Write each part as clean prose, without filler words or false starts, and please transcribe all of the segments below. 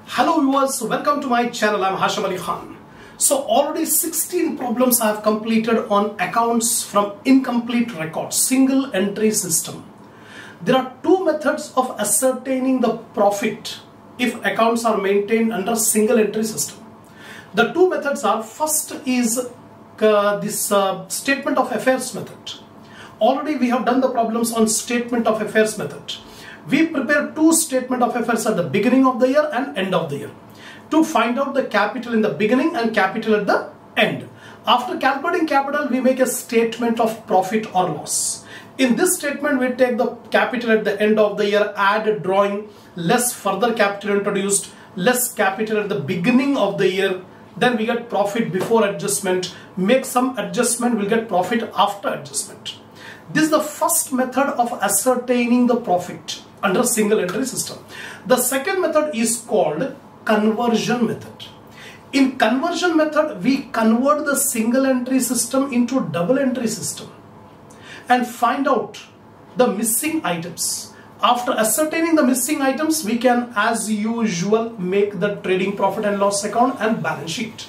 Hello viewers, welcome to my channel. I'm Hashim Ali Khan. So already 16 problems I have completed on accounts from incomplete records, single entry system. There are two methods of ascertaining the profit if accounts are maintained under single entry system. The two methods are, first is this statement of affairs method. Already we have done the problems on statement of affairs method. We prepare two statement of affairs at the beginning of the year and end of the year to find out the capital in the beginning and capital at the end. After calculating capital, we make a statement of profit or loss. In this statement, we take the capital at the end of the year, add a drawing, less further capital introduced, less capital at the beginning of the year. Then we get profit before adjustment, make some adjustment, we'll get profit after adjustment. This is the first method of ascertaining the profit under single entry system. The second method is called conversion method. In conversion method, we convert the single entry system into double entry system and find out the missing items. After ascertaining the missing items, we can as usual make the trading profit and loss account and balance sheet.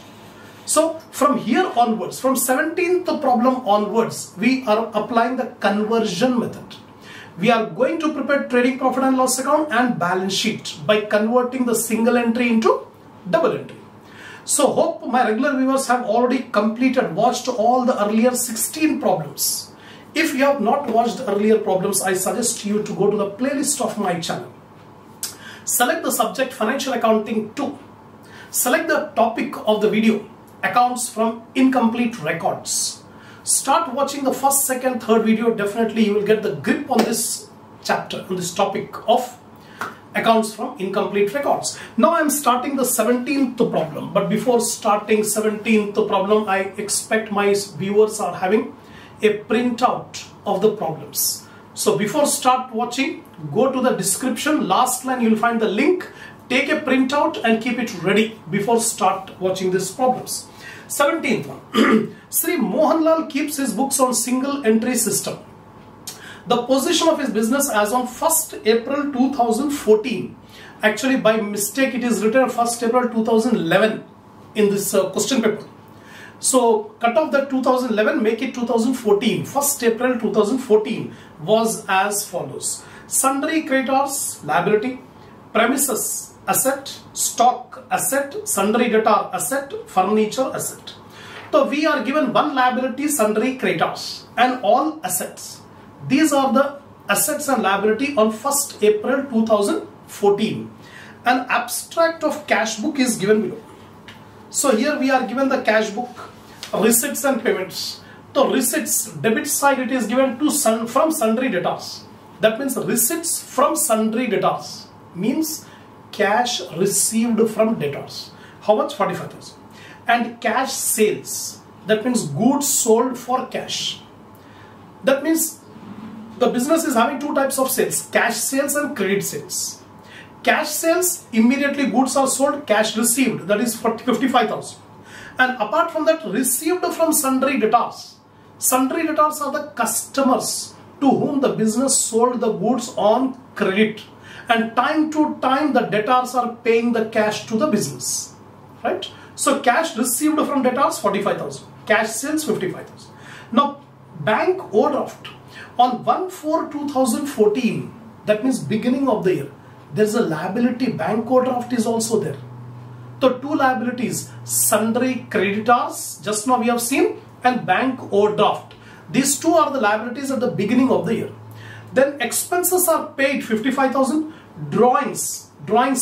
So from here onwards, from 17th problem onwards, we are applying the conversion method. We are going to prepare trading profit and loss account and balance sheet by converting the single entry into double entry. So hope my regular viewers have already watched all the earlier 16 problems. If you have not watched earlier problems, I suggest you to go to the playlist of my channel. Select the subject Financial Accounting 2. Select the topic of the video, accounts from incomplete records. Start watching the first, second, third video. Definitely you will get the grip on this chapter, on this topic of accounts from incomplete records. Now I am starting the 17th problem. But before starting 17th problem, I expect my viewers are having a printout of the problems. So before start watching, go to the description. Last line you will find the link. Take a printout and keep it ready before start watching these problems. 17th one. Sri Mohanlal keeps his books on single entry system. The position of his business as on 1st April 2014. Actually by mistake it is written 1st April 2011 in this question paper. So cut off that 2011, make it 2014. 1st April 2014 was as follows. Sundry creditors liability, premises asset, stock asset, sundry debtor asset, furniture asset. So we are given one liability, sundry creditors, and all assets. These are the assets and liability on 1st April 2014. An abstract of cash book is given below. So here we are given the cash book, receipts and payments. So receipts, debit side it is given to from sundry debtors. That means receipts from sundry debtors means cash received from debtors. How much? 45,000. And cash sales, that means goods sold for cash. That means the business is having two types of sales, cash sales and credit sales. Cash sales, immediately goods are sold, cash received, that is 55,000. And apart from that, received from sundry debtors. Sundry debtors are the customers to whom the business sold the goods on credit. And time to time the debtors are paying the cash to the business, right? So cash received from debtors 45,000, cash sales 55,000. Now bank overdraft on 1/4/2014, that means beginning of the year, there is a liability, bank overdraft is also there. So two liabilities, sundry creditors, just now we have seen, and bank overdraft. These two are the liabilities at the beginning of the year. Then expenses are paid 55,000, drawings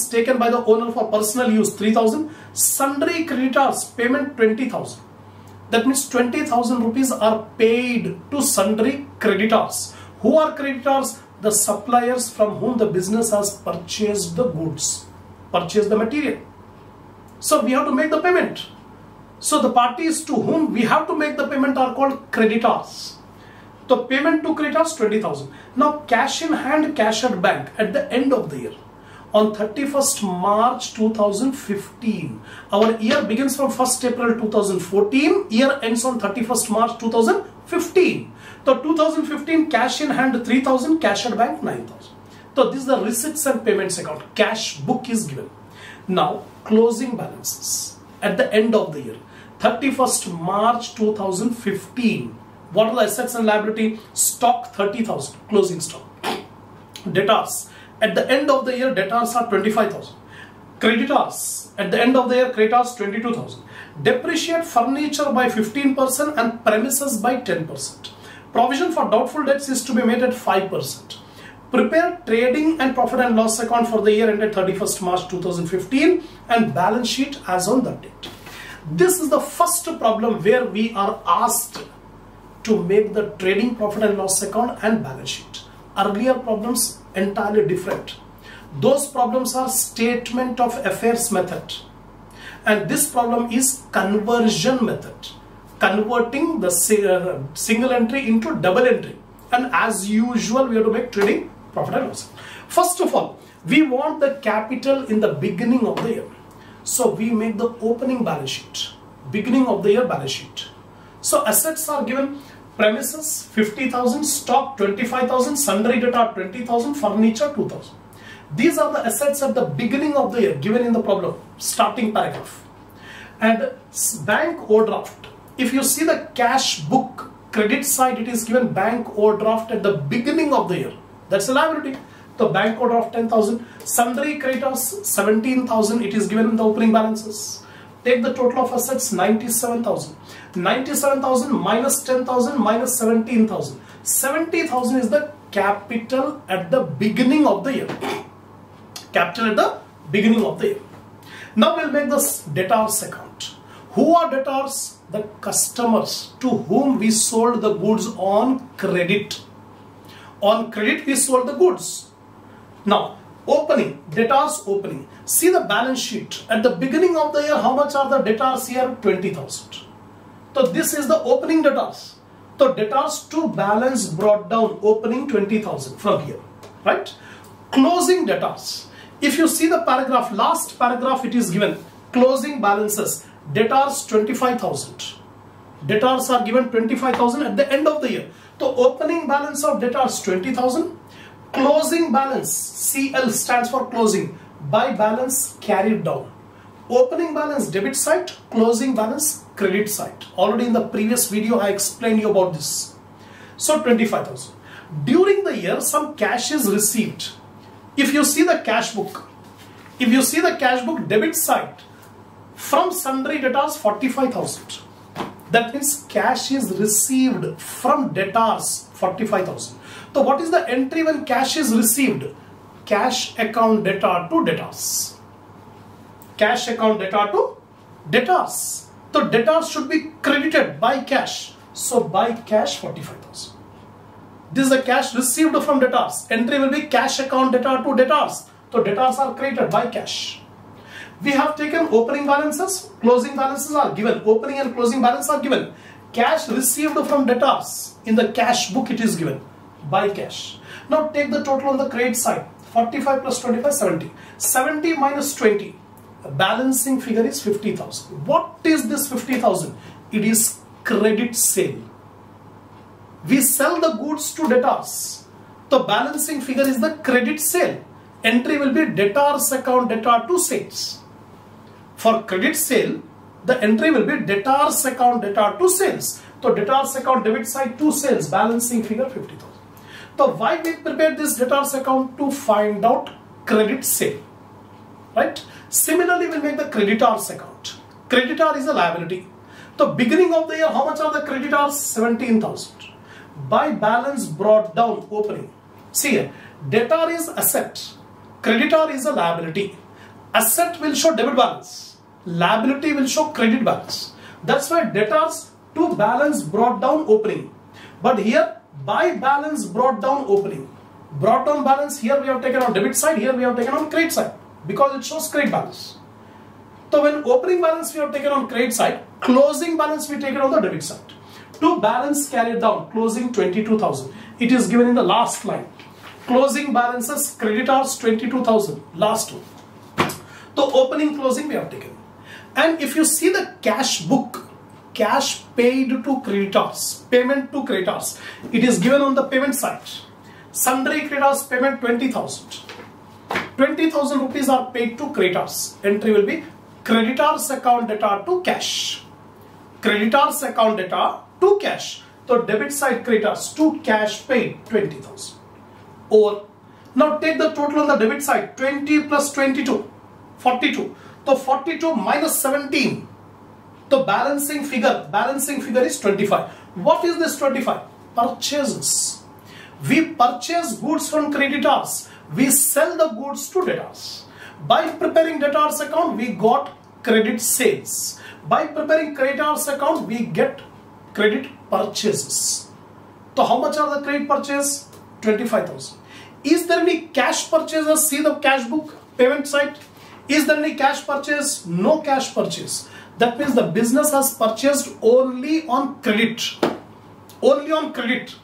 taken by the owner for personal use 3,000, sundry creditors payment 20,000. That means 20,000 rupees are paid to sundry creditors. Who are creditors? The suppliers from whom the business has purchased the goods, purchased the material. So we have to make the payment. So the parties to whom we have to make the payment are called creditors. The payment to creditors 20,000. Now cash in hand, cash at bank at the end of the year. On 31st March 2015. Our year begins from 1st April 2014. Year ends on 31st March 2015. So 2015 cash in hand 3,000, cash at bank 9,000. So this is the receipts and payments account. Cash book is given. Now closing balances at the end of the year, 31st March 2015. What are the assets and liability? Stock 30,000, closing stock. Debtors at the end of the year, debtors are 25,000. Creditors at the end of the year, creditors 22,000. Depreciate furniture by 15% and premises by 10%. Provision for doubtful debts is to be made at 5%. Prepare trading and profit and loss account for the year ended 31st March 2015 and balance sheet as on that date. This is the first problem where we are asked to make the trading profit and loss account and balance sheet. Earlier problems entirely different. Those problems are statement of affairs method, and this problem is conversion method, converting the single entry into double entry. And as usual, we have to make trading profit and loss. First of all, we want the capital in the beginning of the year. So we make the opening balance sheet, beginning of the year balance sheet. So assets are given: premises 50,000, stock 25,000, sundry debtor 20,000, furniture 2,000. These are the assets at the beginning of the year given in the problem, starting paragraph. And bank overdraft. If you see the cash book credit side, it is given bank overdraft at the beginning of the year. That's a liability. The bank overdraft 10,000. Sundry creditors 17,000. It is given in the opening balances. Take the total of assets 97,000. 97,000 minus 10,000 minus 17,000. 70,000 is the capital at the beginning of the year. Capital at the beginning of the year. Now we'll make this debtors account. Who are debtors? The customers to whom we sold the goods on credit. On credit we sold the goods. Now opening, debtors opening. See the balance sheet. At the beginning of the year, how much are the debtors here? 20,000. So this is the opening debtors. So debtors to balance brought down, opening 20,000 from here, right? Closing debtors. If you see the paragraph, last paragraph, it is given closing balances. Debtors 25,000. Debtors are given 25,000 at the end of the year. So opening balance of debtors 20,000. Closing balance, CL stands for closing, by balance carried down. Opening balance debit side, closing balance credit side. Already in the previous video I explained you about this. So 25,000. During the year some cash is received. If you see the cash book, debit side, from sundry debtors 45,000. That means cash is received from debtors 45,000. So what is the entry when cash is received? Cash account debtor to debtors. Cash account debtor to debtors. So debtors should be credited by cash. So by cash 45,000. This is the cash received from debtors. Entry will be cash account debtor to debtors. So debtors are credited by cash. We have taken opening balances, closing balances are given. Opening and closing balance are given. Cash received from debtors, in the cash book it is given by cash. Now take the total on the credit side. 45 plus 25, 70. 70 minus 20. The balancing figure is 50,000. What is this 50,000? It is credit sale. We sell the goods to debtors. The balancing figure is the credit sale. Entry will be debtors account debtor to sales. For credit sale, the entry will be debtors account debtor to sales. So debtors account debit side to sales, balancing figure 50,000. So why we prepared this debtors account? To find out credit sale, right? Similarly, we'll make the creditors account. Creditor is a liability. The beginning of the year, how much are the creditors? 17,000. By balance brought down, opening. See here, debtor is asset, creditor is a liability. Asset will show debit balance, liability will show credit balance. That's why debtors to balance brought down, opening. But here by balance brought down, opening. Brought down balance, here we have taken on debit side, here we have taken on credit side, because it shows credit balance. So when opening balance we have taken on credit side, closing balance we taken on the debit side. To balance carried down, closing 22,000. It is given in the last line. Closing balances, creditors 22,000, last one. So opening, closing we have taken. And if you see the cash book, cash paid to creditors, payment to creditors, it is given on the payment side. Sundry creditors payment 20,000. 20,000 rupees are paid to creditors. Entry will be creditors account data to cash. Creditors account data to cash. So debit side creditors to cash paid 20,000. Over. Now take the total on the debit side. 20 plus 22, 42. So 42 minus 17. The balancing figure is 25. What is this 25? Purchases. We purchase goods from creditors. We sell the goods to debtors. By preparing debtors account, we got credit sales. By preparing creditors account, we get credit purchases. So how much are the credit purchase? 25,000. Is there any cash purchases? See the cash book, payment side. Is there any cash purchase? No cash purchase. That means the business has purchased only on credit. Only on credit.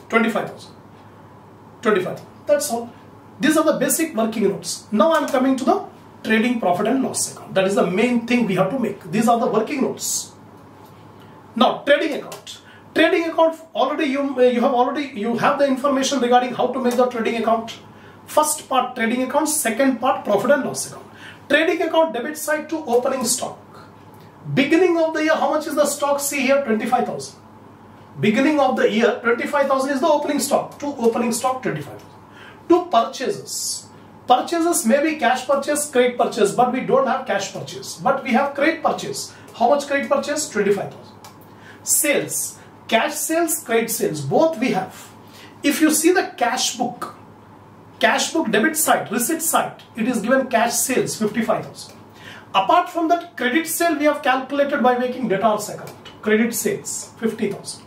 25,000. 25,000. That's all. These are the basic working notes. Now I am coming to the trading profit and loss account. That is the main thing we have to make. These are the working notes. Now trading account. Trading account, already you have the information regarding how to make the trading account. First part trading account, second part profit and loss account. Trading account debit side to opening stock. Beginning of the year, how much is the stock? See here, 25,000. Beginning of the year, 25,000 is the opening stock. To opening stock, 25,000. To purchases. Purchases may be cash purchase, credit purchase, but we don't have cash purchase. But we have credit purchase. How much credit purchase? 25,000. Sales. Cash sales, credit sales. Both we have. If you see the cash book debit side, receipt side, it is given cash sales, 55,000. Apart from that, credit sale we have calculated by making debtors account. Credit sales, 50,000.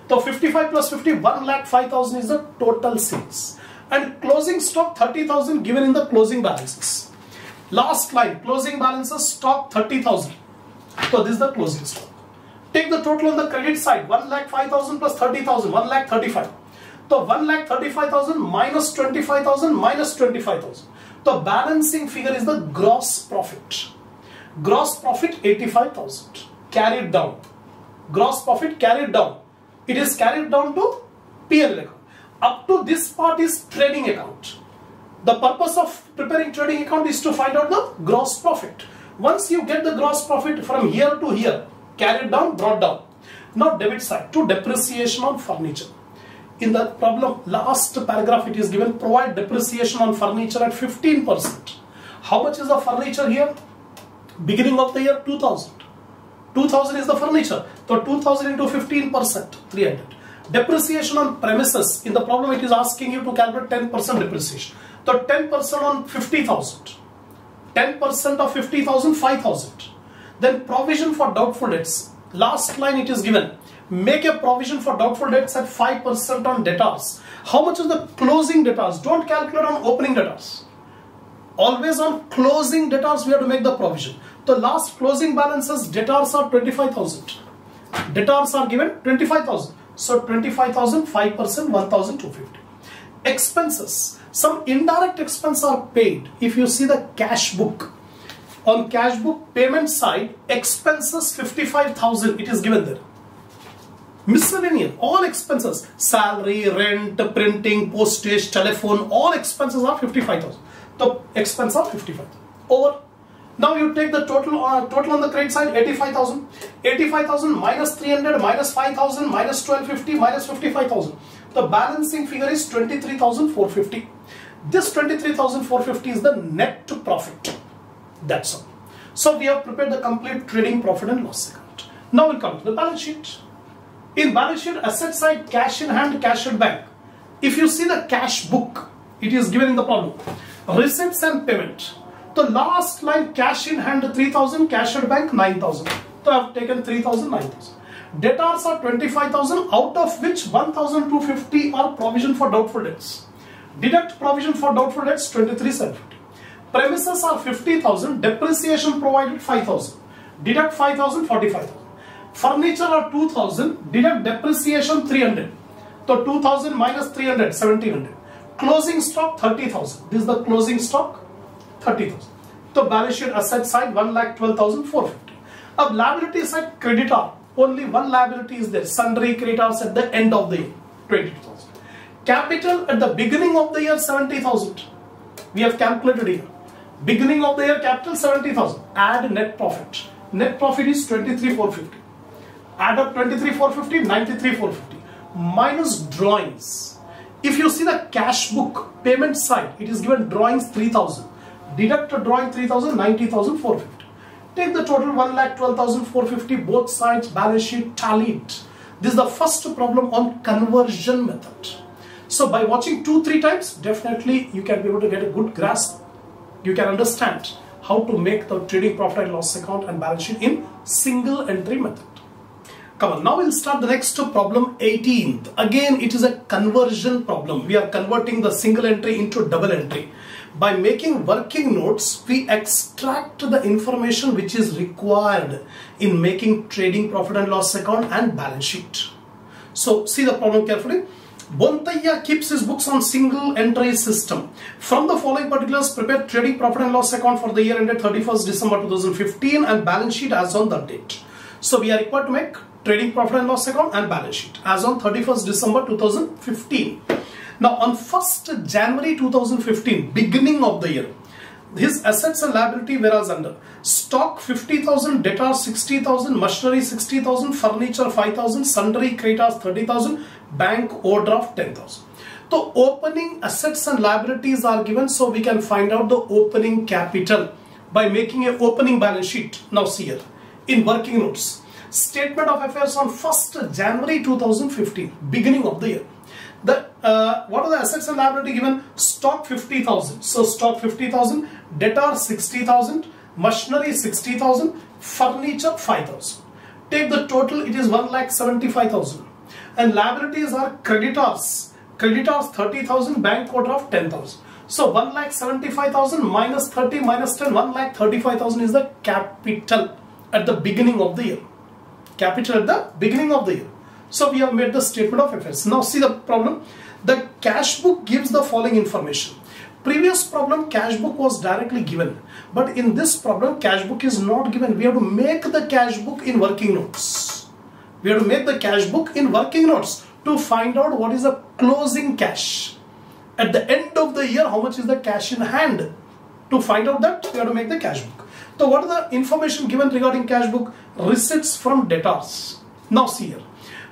So 55 plus 50, 1,05,000 is the total sales. And closing stock 30,000 given in the closing balances. Last line, closing balances, stock 30,000. So this is the closing stock. Take the total on the credit side, 1,05,000 plus 30,000, 1,35,000. So 1,35,000 minus 25,000 minus 25,000. The balancing figure is the gross profit. Gross profit 85,000. Carried down. Gross profit carried down. It is carried down to P&L account. Up to this part is trading account. The purpose of preparing trading account is to find out the gross profit. Once you get the gross profit from here to here, carried down, brought down. Now debit side to depreciation on furniture. In the problem, last paragraph it is given, provide depreciation on furniture at 15%. How much is the furniture here? Beginning of the year, 2,000. 2,000 is the furniture. So 2,000 into 15%, 300. Depreciation on premises. In the problem it is asking you to calculate 10% depreciation. So 10% on 50,000. 10% of 50,000, 5,000. Then provision for doubtful debts. Last line it is given. Make a provision for doubtful debts at 5% on debtors. How much is the closing debtors? Don't calculate on opening debtors. Always on closing debtors we have to make the provision. The last closing balances, debtors are 25,000. Debtors are given 25,000. So 25,000, 5%, 1,250. Expenses. Some indirect expenses are paid. If you see the cash book, on cash book payment side, expenses 55,000. It is given there. Miscellaneous, all expenses, salary, rent, printing, postage, telephone, all expenses are 55,000. The expense are 55,000. Over. Now you take the total on the credit side, 85,000. 85,000 minus 300 minus 5,000 minus 1250 minus 55,000. The balancing figure is 23,450. This 23,450 is the net profit. That's all. So we have prepared the complete trading profit and loss account. Now we'll come to the balance sheet. In balance sheet, asset side, cash in hand, cash at bank. If you see the cash book, it is given in the problem. Receipts and payment. The last line, cash in hand 3,000, cash at bank 9,000. So I have taken 3,000, 9,000. Debtors are 25,000, out of which 1,250 are provision for doubtful debts. Deduct provision for doubtful debts 23,750. Premises are 50,000, depreciation provided 5,000. Deduct 5,000, 45,000. Furniture are 2,000, deduct depreciation 300. So 2,000 minus 300, 1,700. Closing stock 30,000. This is the closing stock, 30,000. So balance sheet asset side 1,12,450. Of liability side, creditor, only one liability is there, sundry creditors at the end of the year, 22,000. Capital at the beginning of the year, 70,000. We have calculated here. Beginning of the year capital 70,000. Add net profit. Net profit is 23,450. Add up 23,450, 93,450. Minus drawings. If you see the cash book payment side, it is given drawings 3,000. Deduct a drawing 3,000, 90,450. Take the total 1,12,450, both sides, balance sheet tallied. This is the first problem on conversion method. So by watching 2-3 times, definitely you can be able to get a good grasp. You can understand how to make the trading profit and loss account and balance sheet in single entry method. Come on, now we'll start the next problem 18th. Again, it is a conversion problem. We are converting the single entry into double entry. By making working notes, we extract the information which is required in making trading profit and loss account and balance sheet. So see the problem carefully. Bontaya keeps his books on single entry system. From the following particulars, prepare trading profit and loss account for the year ended 31st December 2015 and balance sheet as on that date. So we are required to make trading profit and loss account and balance sheet as on 31st December 2015. Now on 1st January 2015, beginning of the year, his assets and liability were as under: stock 50,000, debtors 60,000, machinery 60,000, furniture 5,000, sundry creditors 30,000, bank overdraft 10,000. The opening assets and liabilities are given, so we can find out the opening capital by making an opening balance sheet. Now see here in working notes, statement of affairs on 1st January 2015, beginning of the year. What are the assets and liability given? Stock 50,000. So stock 50,000, debtor 60,000, machinery 60,000, furniture 5,000. Take the total, it is 1,75,000. And liabilities are creditors. Creditors 30,000, bank overdraft 10,000. So 1,75,000 minus 30 minus 10, 1,35,000 is the capital at the beginning of the year. Capital at the beginning of the year. So we have made the statement of affairs. Now see the problem. The cash book gives the following information. Previous problem, cash book was directly given. But in this problem, cash book is not given. We have to make the cash book in working notes. We have to make the cash book in working notes to find out what is the closing cash. At the end of the year, how much is the cash in hand? To find out that, we have to make the cash book. So what are the information given regarding cash book? Receipts from debtors. Now see here.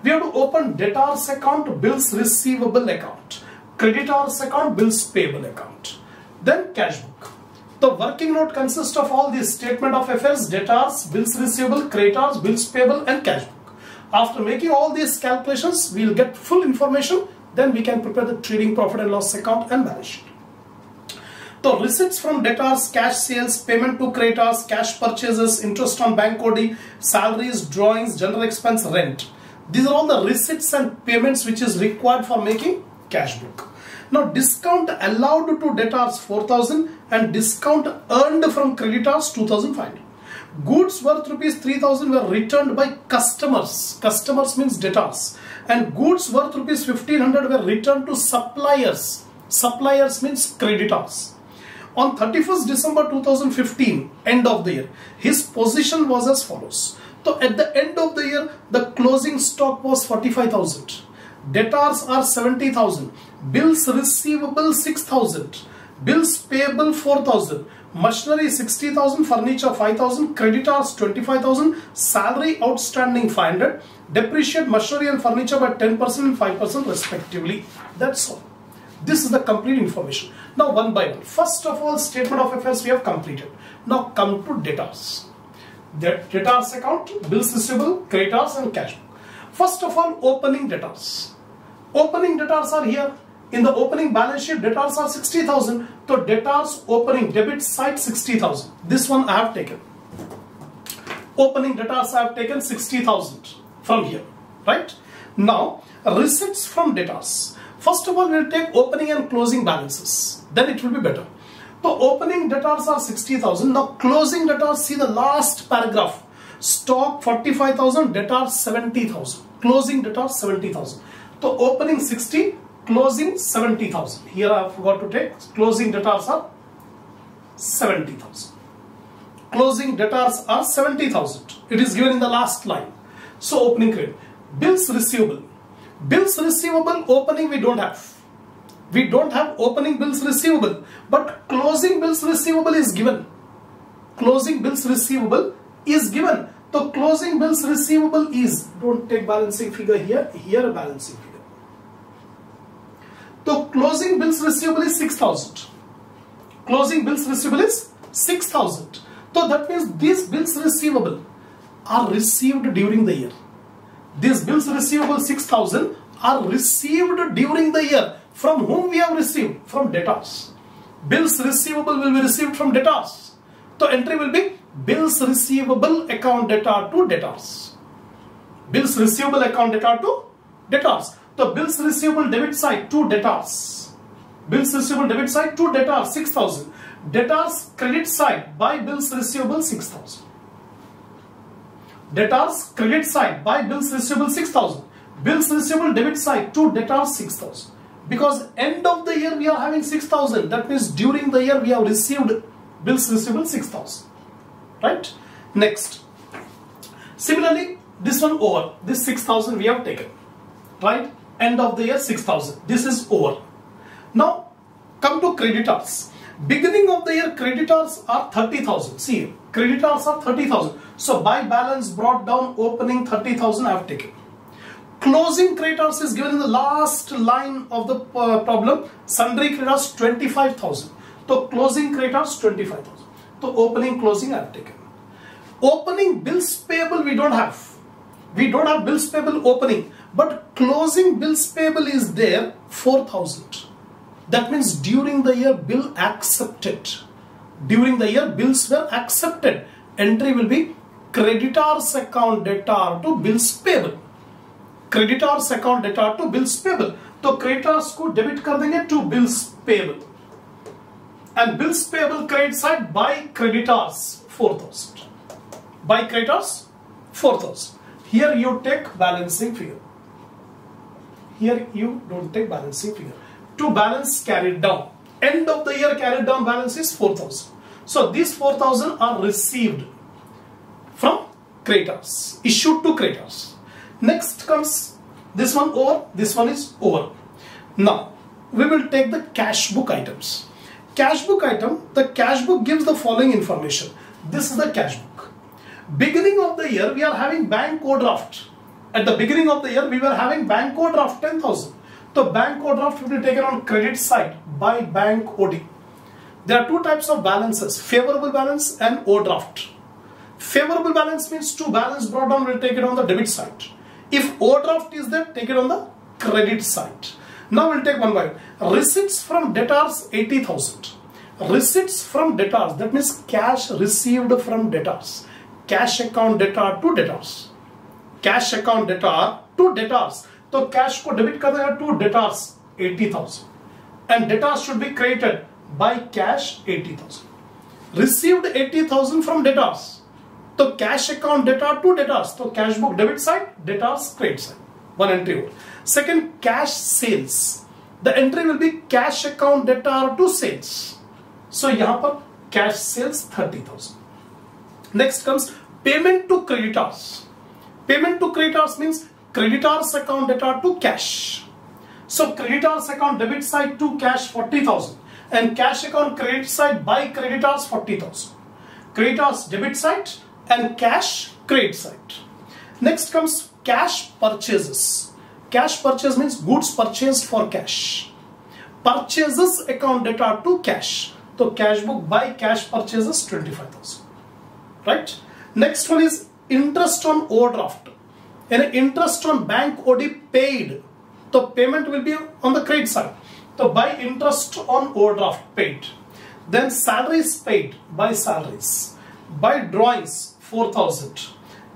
We have to open debtors account, bills receivable account, creditors account, bills payable account. Then cash book. The working note consists of all these: statement of affairs, debtors, bills receivable, creditors, bills payable and cash book. After making all these calculations, we will get full information. Then we can prepare the trading profit and loss account and balance sheet. So receipts from debtors, cash sales, payment to creditors, cash purchases, interest on bank OD, salaries, drawings, general expense, rent. These are all the receipts and payments which is required for making cash book. Now discount allowed to debtors 4,000 and discount earned from creditors 2,500. Goods worth rupees 3,000 were returned by customers. Customers means debtors. And goods worth rupees 1,500 were returned to suppliers. Suppliers means creditors. On 31st December 2015, end of the year, his position was as follows. So at the end of the year, the closing stock was 45,000. Debtors are 70,000. Bills receivable 6,000. Bills payable 4,000. Machinery 60,000. Furniture 5,000. Creditors 25,000. Salary outstanding 500. Depreciate machinery and furniture by 10% and 5% respectively. That's all. This is the complete information. Now one by one. First of all, statement of affairs we have completed. Now come to debtors. Debtors account, bills receivable, creditors and cash book. First of all, opening debtors. Opening debtors are here. In the opening balance sheet, debtors are 60,000. So debtors opening debit side 60,000. This one I have taken. Opening debtors I have taken 60,000 from here. Right? Now, receipts from debtors. First of all, we will take opening and closing balances. Then it will be better. So opening debtors are 60,000. Now closing debtors, see the last paragraph. Stock 45,000, debtors 70,000. Closing debtors 70,000. So opening 60, closing 70,000. Here I forgot to take. Closing debtors are 70,000. Closing debtors are 70,000. It is given in the last line. So opening credit. Bills receivable. Bills receivable opening we don't have. We don't have opening bills receivable, but closing bills receivable is given. Closing bills receivable is given. So closing bills receivable is, don't take balancing figure here, here a balancing figure. So closing bills receivable is 6,000. Closing bills receivable is 6,000. So that means these bills receivable are received during the year. These bills receivable 6,000 are received during the year. From whom we have received? From debtors. Bills receivable will be received from debtors. So entry will be bills receivable account debtor to debtors. Bills receivable account debtor to debtors. So bills receivable debit side to debtors. Bills receivable debit side to debtors 6,000. Debtors credit side by bills receivable 6,000. Debtors credit side by bills receivable 6,000. Bills receivable debit side to debtors 6,000. Because end of the year we are having 6,000. That means during the year we have received bills receivable 6,000. Right? Next. Similarly, this one over. This 6,000 we have taken. Right? End of the year 6,000. This is over. Now come to creditors. Beginning of the year creditors are 30,000. See, creditors are 30,000. So by balance brought down opening 30,000 I have taken. Closing creditors is given in the last line of the problem. Sundry creditors 25,000. So closing creditors 25,000. So opening closing I have taken. Opening bills payable we don't have. We don't have bills payable opening. But closing bills payable is there 4,000. That means during the year bill accepted. During the year bills were accepted. Entry will be creditors account debtor to bills payable. Creditors account debtor to bills payable. तो creditors को debit कर देंगे to bills payable. And bills payable credit side by creditors 4,000. By creditors 4,000. Here you take balancing figure. Here you don't take balancing figure. To balance carried down. End of the year carried down balance is 4,000. So these 4,000 are received from creditors, issued to creditors. Next comes this one over, this one is over. Now we will take the cash book items. Cash book item, the cash book gives the following information. This is the cash book. Beginning of the year we are having bank overdraft. At the beginning of the year we were having bank overdraft 10,000. So bank overdraft will be taken on credit side by bank OD. There are two types of balances, favorable balance and overdraft. Favorable balance means to balance brought down will take it on the debit side. If overdraft is there, take it on the credit side. Now we'll take one by one. Receipts from debtors 80,000. Receipts from debtors, that means cash received from debtors. Cash account debtor to debtors. Cash account debtor to debtors. So cash को debit कर देगा to debtors 80,000. And debtors should be credited by cash 80,000. Received 80,000 from debtors. So cash account debtor to debtors. So cash book debit side, debtors credit side. One entry over. Second, cash sales. The entry will be cash account debtor to sales. So यहाँ पर cash sales 30,000. Next comes payment to creditors. Payment to creditors means creditors account debtor to cash. So creditors account debit side to cash 40,000 and cash account credit side by creditors 40,000. Creditors debit side and cash credit side. Next comes cash purchases. Cash purchase means goods purchased for cash. Purchases account debtor to cash. So cash book by cash purchases 25,000. Right? Next one is interest on overdraft. And interest on bank OD paid. So payment will be on the credit side. So by interest on overdraft paid. Then salaries paid by salaries. By drawings 4,000.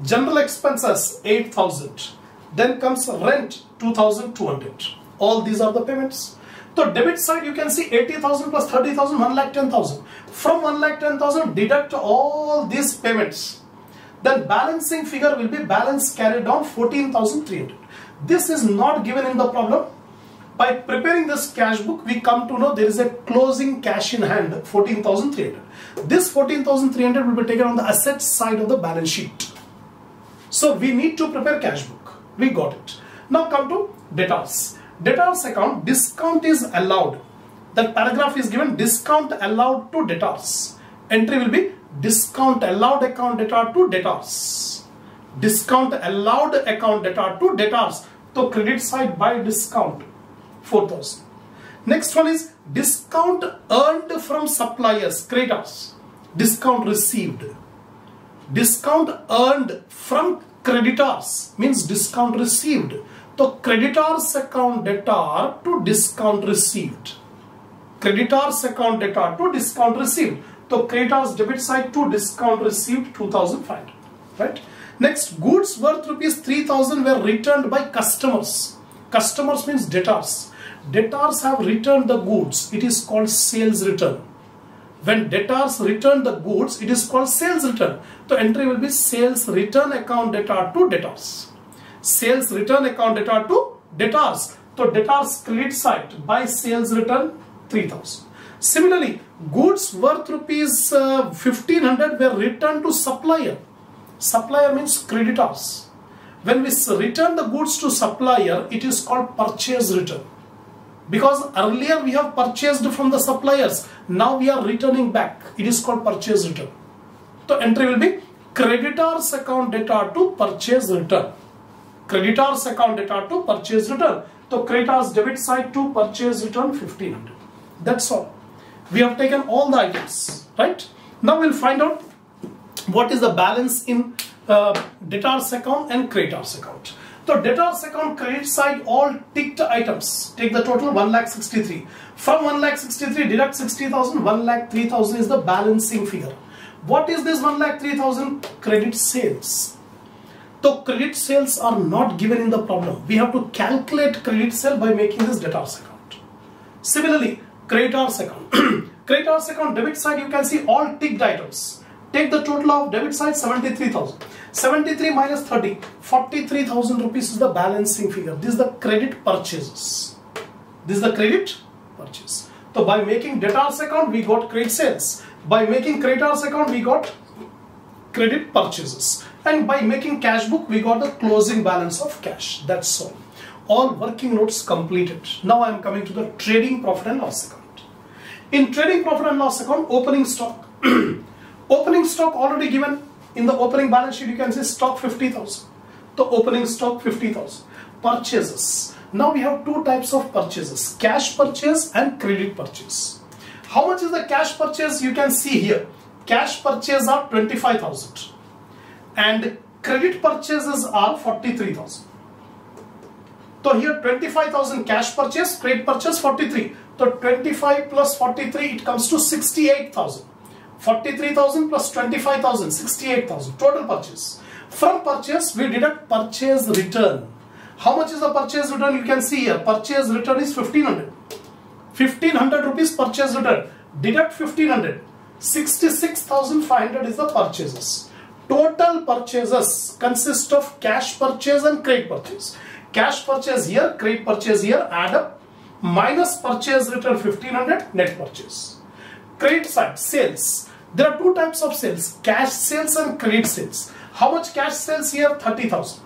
General expenses 8,000. Then comes rent 2,200. All these are the payments. So debit side you can see 80,000 plus 30,000, 1,10,000. From 1,10,000 deduct all these payments. Then balancing figure will be balance carried down 14,300. This is not given in the problem. By preparing this cash book, we come to know there is a closing cash in hand 14,300. This 14,300 will be taken on the asset side of the balance sheet. So we need to prepare cash book. We got it. Now come to debtors. Debtors account, discount is allowed. That paragraph is given, discount allowed to debtors. Entry will be discount allowed account debtor to debtors. Discount allowed account debtor to debtors. So credit side by discount 4,000. Next one is discount earned from suppliers, creditors. Discount received. Discount earned from creditors means discount received. So creditors account debtor to discount received. Creditors account debtor to discount received. So creditors debit side to discount received 2,500. Right. Next, goods worth rupees 3,000 were returned by customers. Customers means debtors. Debtors have returned the goods. It is called sales return. When debtors return the goods, it is called sales return. So entry will be sales return account debtor to debtors. Sales return account debtor to debtors. So debtors credit side by sales return 3,000. Similarly, goods worth rupees 1,500 were returned to supplier. Supplier means creditors. When we return the goods to supplier, it is called purchase return. Because earlier we have purchased from the suppliers, now we are returning back. It is called purchase return. So entry will be creditors account debtor to purchase return. Creditors account debtor to purchase return. So creditors debit side to purchase return 1,500. That's all. We have taken all the items, right? Now we'll find out what is the balance in debtors account and creditors account. So debtors account credit side all ticked items. Take the total 1,63,000. From 1,63,000 deduct 60,000. 1,03,000 is the balancing figure. What is this 1,03,000? Credit sales. So credit sales are not given in the problem. We have to calculate credit sale by making this debtors account. Similarly, creditors account. Creditors account debit side you can see all ticked items. Take the total of debit side 73,000. 73 minus 30, 43,000 rupees is the balancing figure. This is the credit purchases. This is the credit purchase. So by making debtors account, we got credit sales. By making creditors account, we got credit purchases. And by making cash book, we got the closing balance of cash. That's all. All working notes completed. Now I am coming to the trading profit and loss account. In trading profit and loss account, opening stock. Opening stock already given. In the opening balance sheet, you can see stock 50,000. The opening stock 50,000. Purchases. Now we have two types of purchases. Cash purchase and credit purchase. How much is the cash purchase? You can see here. Cash purchase are 25,000. And credit purchases are 43,000. So here 25,000 cash purchase, credit purchase 43. So 25 plus 43, it comes to 68,000. 43,000 plus 25,000, 68,000 total purchase. From purchase, we deduct purchase return. How much is the purchase return? You can see here. Purchase return is 1,500. 1,500 rupees purchase return. Deduct 1,500. 66,500 is the purchases. Total purchases consist of cash purchase and credit purchase. Cash purchase here, credit purchase here, add up. Minus purchase return 1,500, net purchase. Credit side, sales. There are two types of sales, cash sales and credit sales. How much cash sales here? 30,000.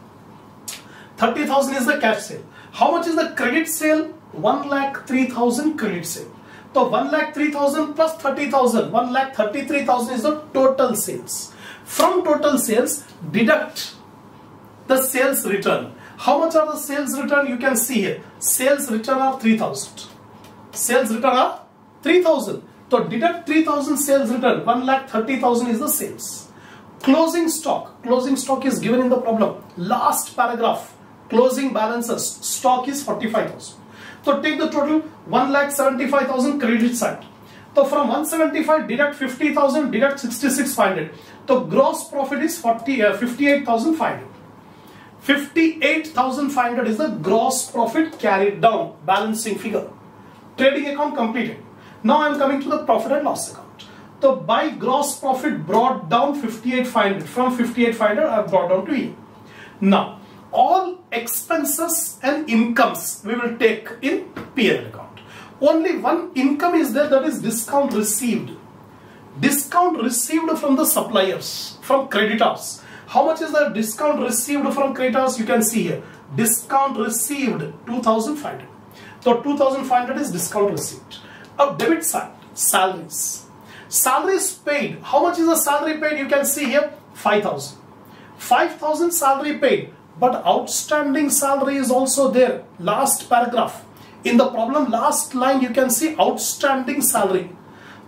30,000 is the cash sale. How much is the credit sale? 1,03,000 credit sale. So 1,03,000 plus 30,000, 1,33,000 is the total sales. From total sales, deduct the sales return. How much are the sales return? You can see here. Sales return are 3,000. Sales return are 3,000. So deduct 3,000 sales return, 1,30,000 is the sales. Closing stock. Closing stock is given in the problem. Last paragraph. Closing balances. Stock is 45,000. So take the total 1,75,000 credit side. So from 175 deduct 50,000, deduct 66,500. So gross profit is 58,500. 58,500 is the gross profit carried down. Balancing figure. Trading account completed. Now I am coming to the profit and loss account. So by gross profit brought down 58,500. From 58,500 I have brought down to here. Now all expenses and incomes we will take in P&L account. Only one income is there, that is discount received. Discount received from the suppliers, from creditors. How much is the discount received from creditors? You can see here. Discount received 2,500. So 2,500 is discount receipt. Now debit side, salaries. Salaries paid. How much is the salary paid? You can see here 5,000. 5,000 salary paid, but outstanding salary is also there. Last paragraph. In the problem, last line, you can see outstanding salary.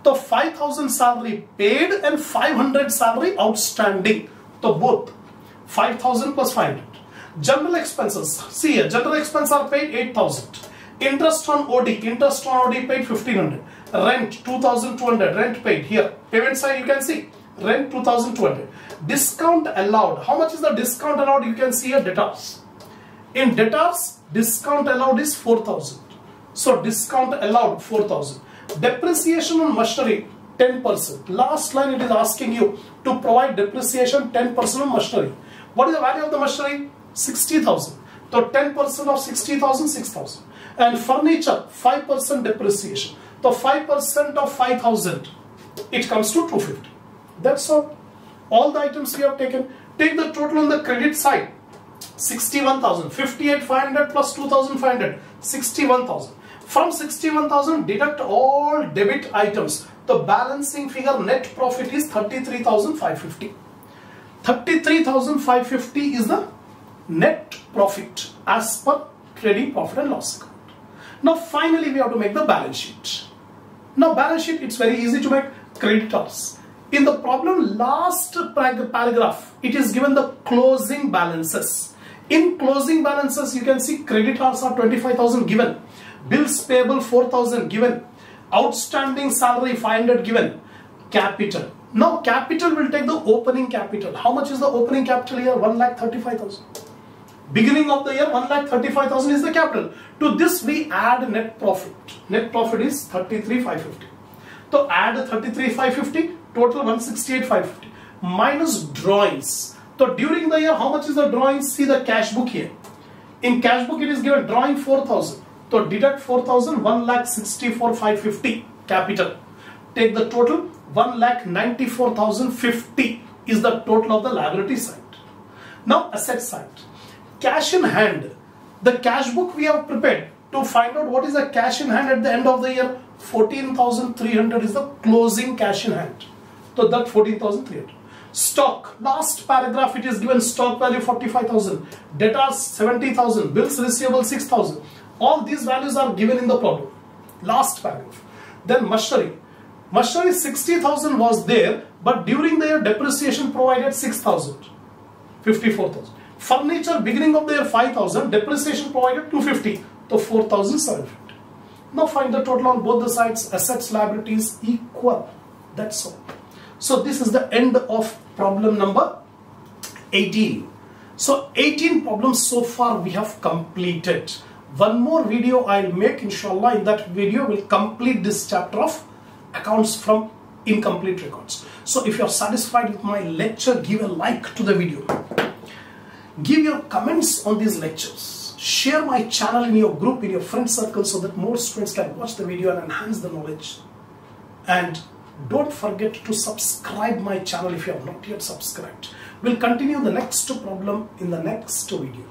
So 5,000 salary paid and 500 salary outstanding. So both 5,000 plus 500. General expenses. See here, general expenses are paid 8,000. Interest on OD paid 1,500. Rent 2,200. Rent paid here. Payment side you can see rent 2,200. Discount allowed. How much is the discount allowed? You can see here debtors. In debtors, discount allowed is 4,000. So discount allowed 4,000. Depreciation on machinery 10%. Last line it is asking you to provide depreciation 10% on machinery. What is the value of the machinery? 60,000. So 10% of 60,000, 6,000. And furniture 5% depreciation. So 5% of 5,000, it comes to 250. That's all. All the items we have taken. Take the total on the credit side. 61,000. 58,500 plus 2,500. 61,000. From 61,000, deduct all debit items. The balancing figure net profit is 33,550. 33,550 is the net profit as per trading profit and loss account. Now finally we have to make the balance sheet. Now balance sheet, it's very easy to make. Creditors. In the problem last paragraph, it is given the closing balances. In closing balances, you can see creditors are 25,000 given. Bills payable 4,000 given. Outstanding salary 500 given. Capital. Now capital will take the opening capital. How much is the opening capital here? 1,35,000. Beginning of the year 1,35,000 is the capital. To this we add net profit. Net profit is 33,550. So add 33,550, total 168,550 minus drawings. So during the year, how much is the drawings? See the cash book here. In cash book it is given drawing 4,000. So deduct 4,000, 1,64,550 capital. Take the total 1,94,050 is the total of the liability side. Now asset side. Cash in hand. The cash book we have prepared to find out what is the cash in hand at the end of the year. 14,300 is the closing cash in hand. So that 14,300. Stock. Last paragraph it is given stock value 45,000. Debtors 70,000. Bills receivable 6,000. All these values are given in the problem. Last paragraph. Then machinery. Machinery 60,000 was there, but during the year depreciation provided 6,000. 54,000. Furniture beginning of the year 5,000. Depreciation provided 250. So 4,750. Now find the total on both the sides. Assets, liabilities equal. That's all. So this is the end of problem number 18. So 18 problems so far we have completed. One more video I'll make, inshallah. In that video we'll complete this chapter of accounts from incomplete records. So if you're satisfied with my lecture, give a like to the video. Give your comments on these lectures. Share my channel in your group, in your friend circle, so that more students can watch the video and enhance the knowledge. And don't forget to subscribe my channel if you have not yet subscribed. We'll continue the next problem in the next video.